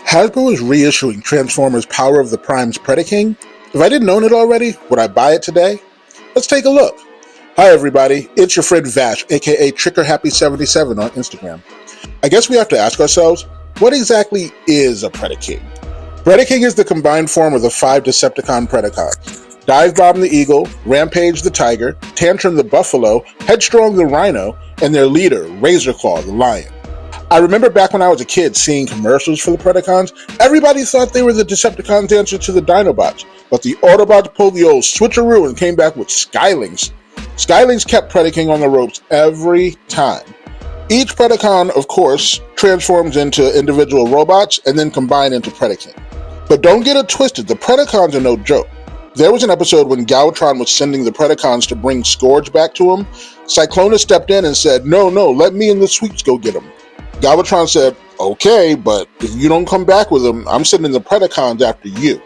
Hasbro is reissuing Transformers Power of the Primes Predaking. If I didn't own it already, would I buy it today? Let's take a look. Hi everybody, it's your friend Vash, aka Triqqerhappy77 on Instagram. I guess we have to ask ourselves, what exactly is a Predaking? Predaking is the combined form of the 5 Decepticon Predacons: Dive Bomb the Eagle, Rampage the Tiger, Tantrum the Buffalo, Headstrong the Rhino, and their leader, Razorclaw the Lion. I remember back when I was a kid seeing commercials for the Predacons, everybody thought they were the Decepticons' answer to the Dinobots, but the Autobots pulled the old switcheroo and came back with Skylings. Skylings kept Predaking on the ropes every time. Each Predacon, of course, transforms into individual robots and then combine into Predaking. But don't get it twisted, the Predacons are no joke. There was an episode when Galvatron was sending the Predacons to bring Scourge back to him. Cyclonus stepped in and said, no, let me and the Sweeps go get him. Galvatron said, okay, but if you don't come back with him, I'm sending the Predacons after you.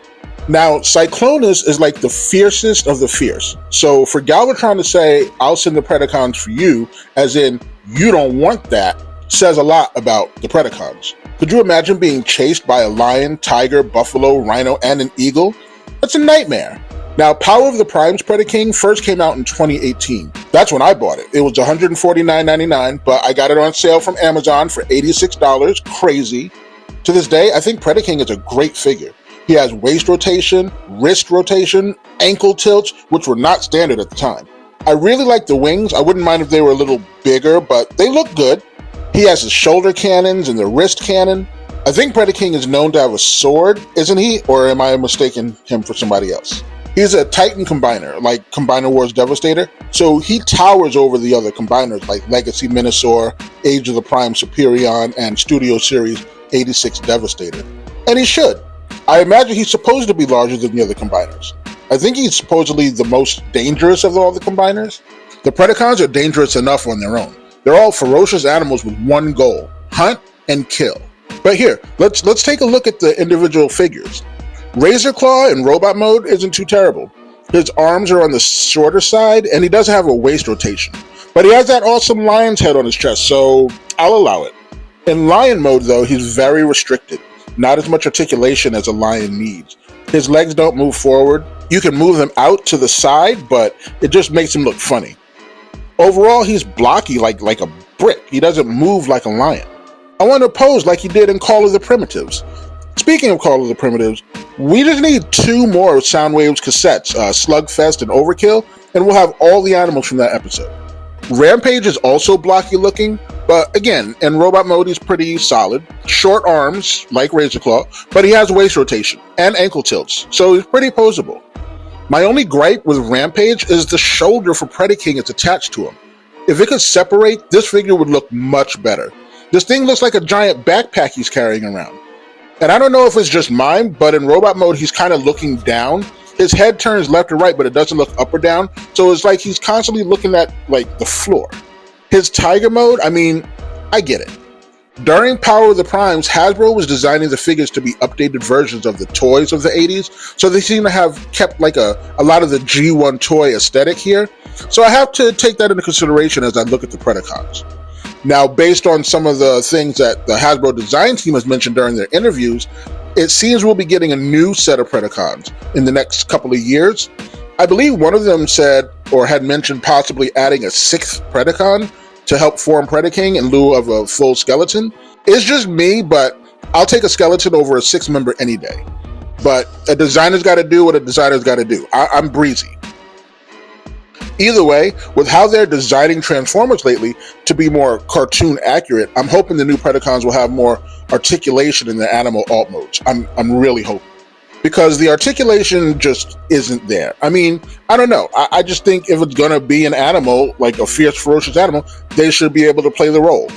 Now, Cyclonus is like the fiercest of the fierce. So for Galvatron to say, I'll send the Predacons for you, as in, you don't want that, says a lot about the Predacons. Could you imagine being chased by a lion, tiger, buffalo, rhino, and an eagle? That's a nightmare. Now, Power of the Primes Predaking first came out in 2018. That's when I bought it. It was $149.99, but I got it on sale from Amazon for $86. Crazy. To this day, I think Predaking is a great figure. He has waist rotation, wrist rotation, ankle tilts, which were not standard at the time. I really like the wings. I wouldn't mind if they were a little bigger, but they look good. He has his shoulder cannons and the wrist cannon. I think Predaking is known to have a sword, isn't he? Or am I mistaking him for somebody else? He's a Titan Combiner, like Combiner Wars Devastator, so he towers over the other Combiners like Legacy Minosaur, Age of the Prime Superion, and Studio Series 86 Devastator. And he should. I imagine he's supposed to be larger than the other Combiners. I think he's supposedly the most dangerous of all the Combiners. The Predacons are dangerous enough on their own. They're all ferocious animals with one goal: hunt and kill. But here, let's take a look at the individual figures. Razorclaw in robot mode isn't too terrible. His arms are on the shorter side, and he doesn't have a waist rotation. But he has that awesome lion's head on his chest, so I'll allow it. In lion mode, though, he's very restricted. Not as much articulation as a lion needs. His legs don't move forward. You can move them out to the side, but it just makes him look funny. Overall, he's blocky like a brick. He doesn't move like a lion. I want to pose like he did in Call of the Primitives. Speaking of Call of the Primitives, we just need 2 more Soundwaves cassettes, Slugfest and Overkill, and we'll have all the animals from that episode. Rampage is also blocky looking, but again, in robot mode he's pretty solid. Short arms, like Razorclaw, but he has waist rotation and ankle tilts, so he's pretty poseable. My only gripe with Rampage is the shoulder for Predaking is attached to him. If it could separate, this figure would look much better. This thing looks like a giant backpack he's carrying around. And I don't know if it's just mine, but in robot mode, he's kind of looking down. His head turns left or right, but it doesn't look up or down. So it's like he's constantly looking at, like, the floor. His tiger mode, I get it. During Power of the Primes, Hasbro was designing the figures to be updated versions of the toys of the 80s. So they seem to have kept, like, a lot of the G1 toy aesthetic here. So I have to take that into consideration as I look at the Predacons. Now, based on some of the things that the Hasbro design team has mentioned during their interviews, it seems we'll be getting a new set of Predacons in the next couple of years. I believe one of them said, or had mentioned possibly adding a 6th Predacon to help form Predaking in lieu of a full skeleton. It's just me, but I'll take a skeleton over a 6th member any day. But a designer's got to do what a designer's got to do. I'm breezy. Either way, with how they're designing Transformers lately to be more cartoon accurate, I'm hoping the new Predacons will have more articulation in their animal alt modes. I'm really hoping. Because the articulation just isn't there. I don't know. I just think if it's gonna be an animal, like a fierce, ferocious animal, they should be able to play the role.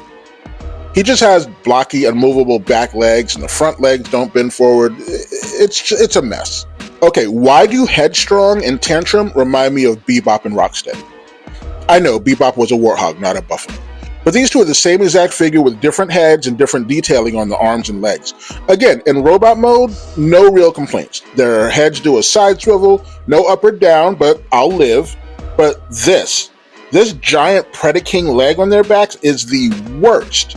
He just has blocky, unmovable back legs, and the front legs don't bend forward. It's a mess. Okay, why do Headstrong and Tantrum remind me of Bebop and Rocksteady? I know, Bebop was a warthog, not a buffalo. But these two are the same exact figure with different heads and different detailing on the arms and legs. Again, in robot mode, no real complaints. Their heads do a side swivel, no up or down, but I'll live. But this giant Predaking leg on their backs is the worst.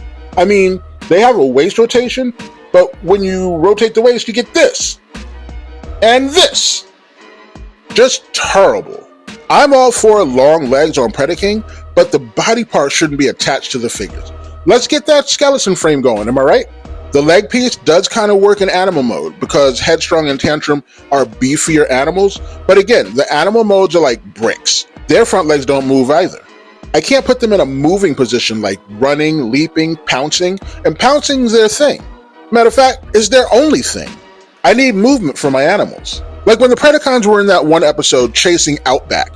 They have a waist rotation, But when you rotate the waist, you get this. And this. Just terrible. I'm all for long legs on Predaking, but the body part shouldn't be attached to the figures. Let's get that skeleton frame going, am I right? The leg piece does kind of work in animal mode because Headstrong and Tantrum are beefier animals, but again, the animal modes are like bricks. Their front legs don't move either. I can't put them in a moving position like running, leaping, pouncing, and pouncing's their thing. Matter of fact, it's their only thing. I need movement for my animals. Like when the Predacons were in that one episode chasing Outback,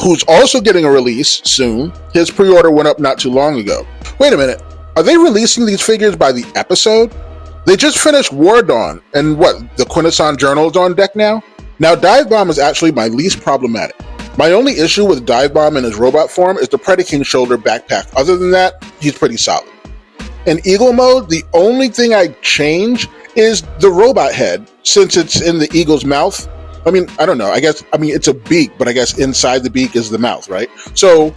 who's also getting a release soon. His pre-order went up not too long ago. Wait a minute, are they releasing these figures by the episode? They just finished War Dawn, and what, the Quintesson Journal is on deck now? Now Dive Bomb is actually my least problematic. My only issue with Dive Bomb in his robot form is the Predaking shoulder backpack. Other than that, he's pretty solid. In Eagle mode, the only thing I change is the robot head, since it's in the eagle's mouth. I mean, I don't know, it's a beak, but I guess inside the beak is the mouth, right? So,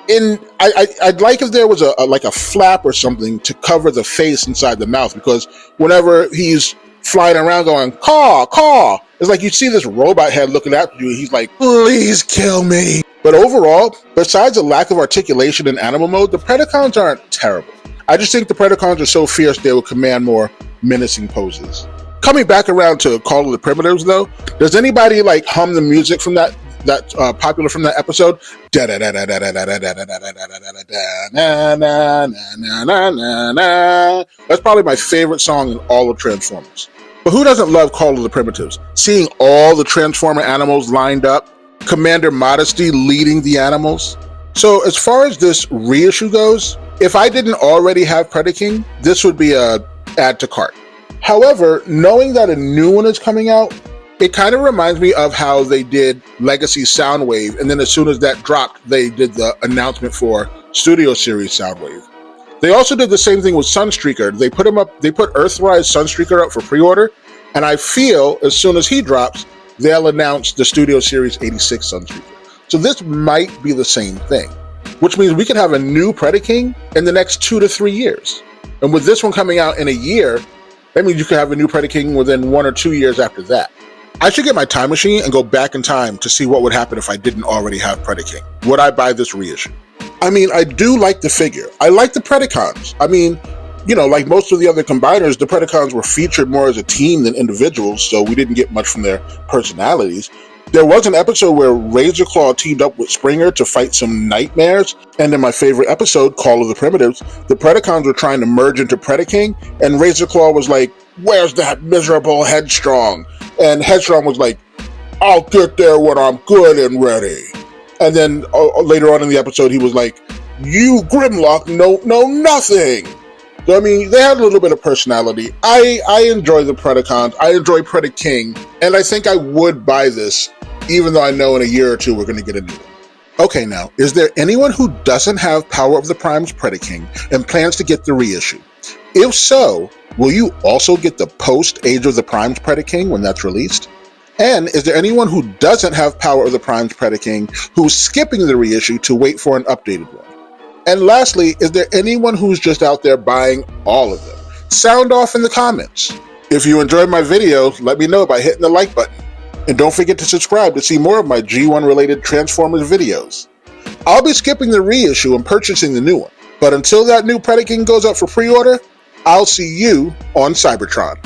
I'd like if there was a flap or something to cover the face inside the mouth, because whenever he's flying around going, caw, caw, it's like you see this robot head looking after you, and he's like, please kill me. But overall, besides a lack of articulation in animal mode, the Predacons aren't terrible. I just think the Predacons are so fierce they will command more menacing poses. Coming back around to Call of the Primitives though, does anybody like hum the music from that popular from that episode? That's probably my favorite song in all of Transformers. But who doesn't love Call of the Primitives? Seeing all the Transformer animals lined up, Commander Modesty leading the animals. So as far as this reissue goes, if I didn't already have Predaking, this would be a add to cart. However, knowing that a new one is coming out, it kind of reminds me of how they did Legacy Soundwave, and then as soon as that dropped, they did the announcement for Studio Series Soundwave. They also did the same thing with Sunstreaker. They put Earthrise Sunstreaker up for pre-order, and I feel as soon as he drops, they'll announce the Studio Series 86 Sunstreaker. So this might be the same thing, which means we could have a new Predaking in the next 2 to 3 years. And with this one coming out in a year, that means you could have a new Predaking within 1 or 2 years after that. I should get my time machine and go back in time to see what would happen if I didn't already have Predaking. Would I buy this reissue? I mean, I do like the figure. I like the Predacons. I mean, you know, like most of the other combiners, the Predacons were featured more as a team than individuals, so we didn't get much from their personalities. There was an episode where Razorclaw teamed up with Springer to fight some nightmares, and in my favorite episode, Call of the Primitives, the Predacons were trying to merge into Predaking, and Razorclaw was like, where's that miserable Headstrong? And Headstrong was like, I'll get there when I'm good and ready. And then later on in the episode, he was like, you Grimlock know nothing. So, I mean, they had a little bit of personality. I enjoy the Predacons. I enjoy Predaking, and I think I would buy this, even though I know in a year or two we're going to get a new one. Okay, now, is there anyone who doesn't have Power of the Primes Predaking and plans to get the reissue? If so, will you also get the post Age of the Primes Predaking when that's released? And is there anyone who doesn't have Power of the Primes Predaking who's skipping the reissue to wait for an updated one? And lastly, is there anyone who's just out there buying all of them? Sound off in the comments. If you enjoyed my video, let me know by hitting the like button. And don't forget to subscribe to see more of my G1 related Transformers videos. I'll be skipping the reissue and purchasing the new one. But until that new Predaking goes up for pre-order, I'll see you on Cybertron.